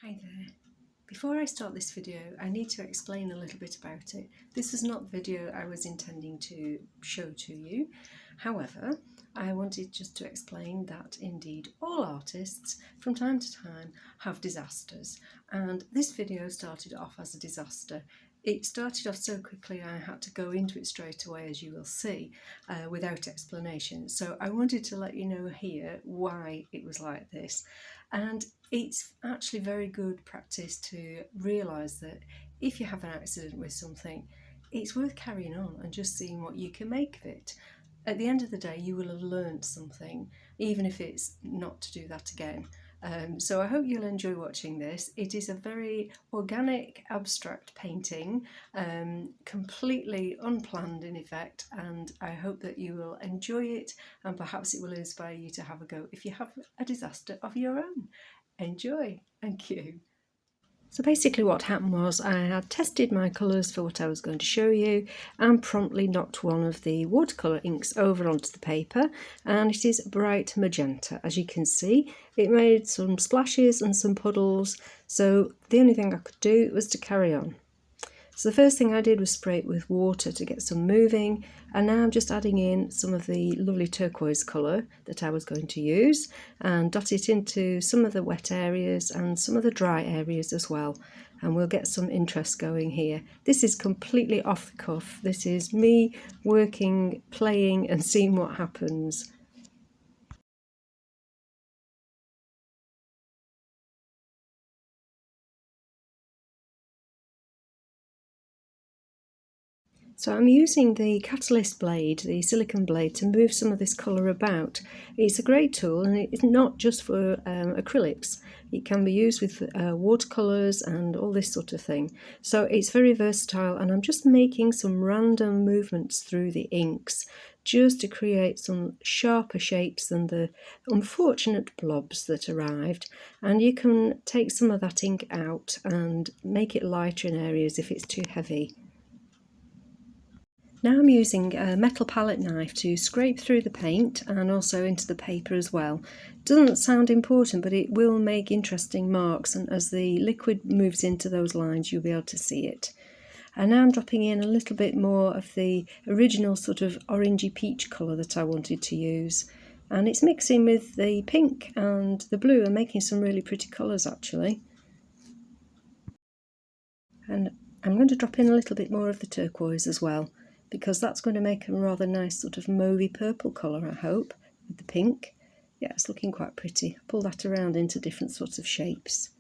Hi there. Before I start this video, I need to explain a little bit about it. This is not the video I was intending to show to you. However, I wanted just to explain that indeed all artists from time to time have disasters, and this video started off as a disaster. It started off so quickly I had to go into it straight away, as you will see, without explanation. So I wanted to let you know here why it was like this. And it's actually very good practice to realise that if you have an accident with something, it's worth carrying on and just seeing what you can make of it. At the end of the day, you will have learned something, even if it's not to do that again. So I hope you'll enjoy watching this. It is a very organic, abstract painting, completely unplanned in effect, and I hope that you will enjoy it, and perhaps it will inspire you to have a go if you have a disaster of your own. Enjoy! Thank you. So basically what happened was I had tested my colours for what I was going to show you and promptly knocked one of the watercolour inks over onto the paper, and it is bright magenta. As you can see, it made some splashes and some puddles, so the only thing I could do was to carry on. So the first thing I did was spray it with water to get some moving, and now I'm just adding in some of the lovely turquoise colour that I was going to use and dot it into some of the wet areas and some of the dry areas as well, and we'll get some interest going here. This is completely off the cuff. This is me working, playing and seeing what happens. So I'm using the catalyst blade, the silicone blade, to move some of this colour about. It's a great tool, and it's not just for acrylics. It can be used with watercolours and all this sort of thing. So it's very versatile, and I'm just making some random movements through the inks just to create some sharper shapes than the unfortunate blobs that arrived. And you can take some of that ink out and make it lighter in areas if it's too heavy. Now I'm using a metal palette knife to scrape through the paint and also into the paper as well. Doesn't sound important, but it will make interesting marks, and as the liquid moves into those lines you'll be able to see it. And now I'm dropping in a little bit more of the original sort of orangey peach colour that I wanted to use. And it's mixing with the pink and the blue and making some really pretty colours actually. And I'm going to drop in a little bit more of the turquoise as well, because that's going to make a rather nice sort of mauvey purple colour, I hope, with the pink. Yeah, it's looking quite pretty. Pull that around into different sorts of shapes.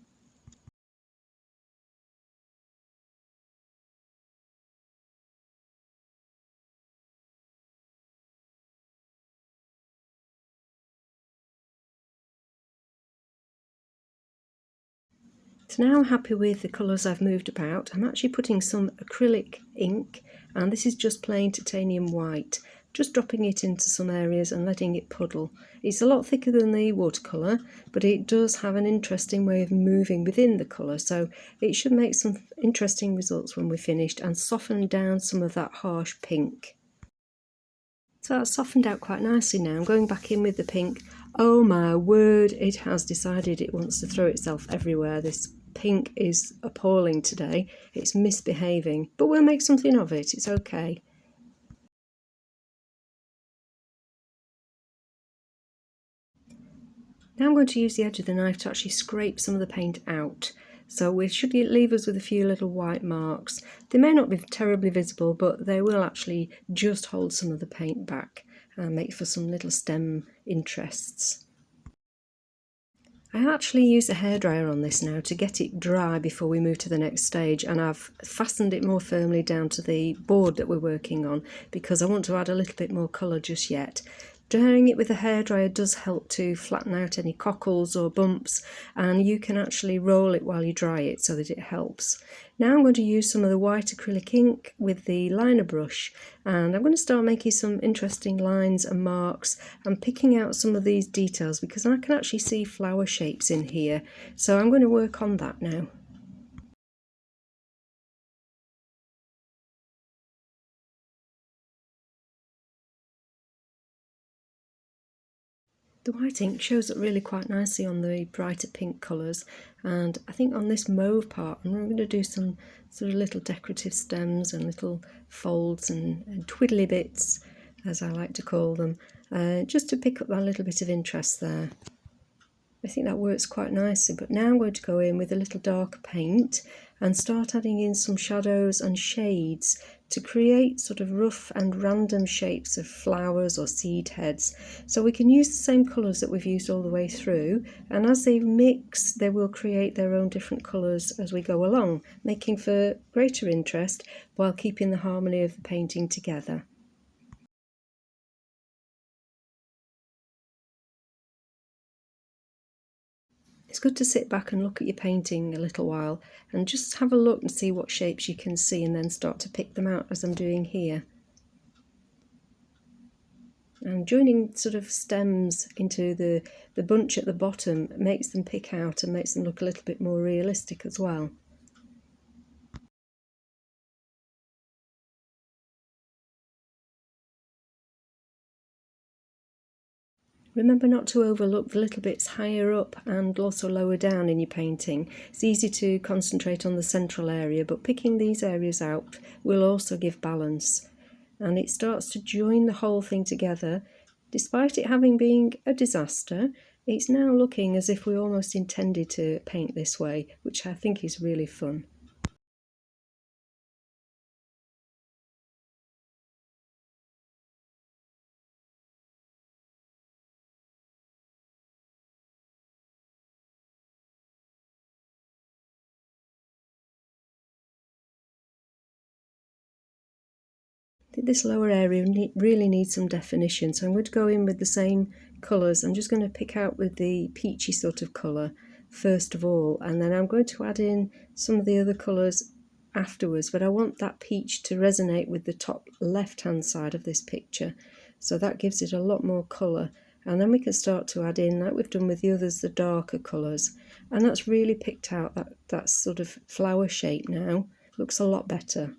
So now I'm happy with the colours I've moved about. I'm actually putting some acrylic ink, and this is just plain titanium white, just dropping it into some areas and letting it puddle. It's a lot thicker than the watercolour, but it does have an interesting way of moving within the colour, so it should make some interesting results when we're finished and soften down some of that harsh pink. So that's softened out quite nicely now. I'm going back in with the pink. Oh my word, it has decided it wants to throw itself everywhere. This pink is appalling today. It's misbehaving, but we'll make something of it. It's okay. Now I'm going to use the edge of the knife to actually scrape some of the paint out. So we should leave us with a few little white marks. They may not be terribly visible, but they will actually just hold some of the paint back and make for some little stem interests. I actually use a hairdryer on this now to get it dry before we move to the next stage, and I've fastened it more firmly down to the board that we're working on because I want to add a little bit more colour just yet. Drying it with a hairdryer does help to flatten out any cockles or bumps, and you can actually roll it while you dry it so that it helps. Now I'm going to use some of the white acrylic ink with the liner brush, and I'm going to start making some interesting lines and marks and picking out some of these details because I can actually see flower shapes in here, so I'm going to work on that now. The white ink shows up really quite nicely on the brighter pink colours, and I think on this mauve part I'm going to do some sort of little decorative stems and little folds and twiddly bits, as I like to call them, just to pick up that little bit of interest there. I think that works quite nicely, but now I'm going to go in with a little darker paint and start adding in some shadows and shades to create sort of rough and random shapes of flowers or seed heads. So we can use the same colours that we've used all the way through, and as they mix they will create their own different colours as we go along, making for greater interest while keeping the harmony of the painting together. It's good to sit back and look at your painting a little while and just have a look and see what shapes you can see, and then start to pick them out as I'm doing here. And joining sort of stems into the bunch at the bottom makes them pick out and makes them look a little bit more realistic as well. Remember not to overlook the little bits higher up and also lower down in your painting. It's easy to concentrate on the central area, but picking these areas out will also give balance. And it starts to join the whole thing together. Despite it having been a disaster, it's now looking as if we almost intended to paint this way, which I think is really fun. I think this lower area really needs some definition, so I'm going to go in with the same colours. I'm just going to pick out with the peachy sort of colour first of all, and then I'm going to add in some of the other colours afterwards, but I want that peach to resonate with the top left hand side of this picture, so that gives it a lot more colour. And then we can start to add in, like we've done with the others, the darker colours, and that's really picked out that sort of flower shape now. Looks a lot better.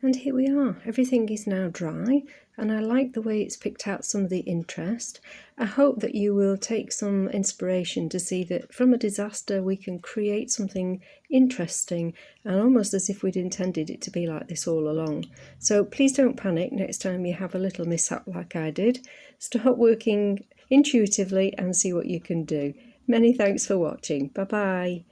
And here we are, everything is now dry, and I like the way it's picked out some of the interest. I hope that you will take some inspiration to see that from a disaster we can create something interesting, and almost as if we'd intended it to be like this all along. So please don't panic next time you have a little mishap like I did. Start working intuitively and see what you can do. Many thanks for watching. Bye bye.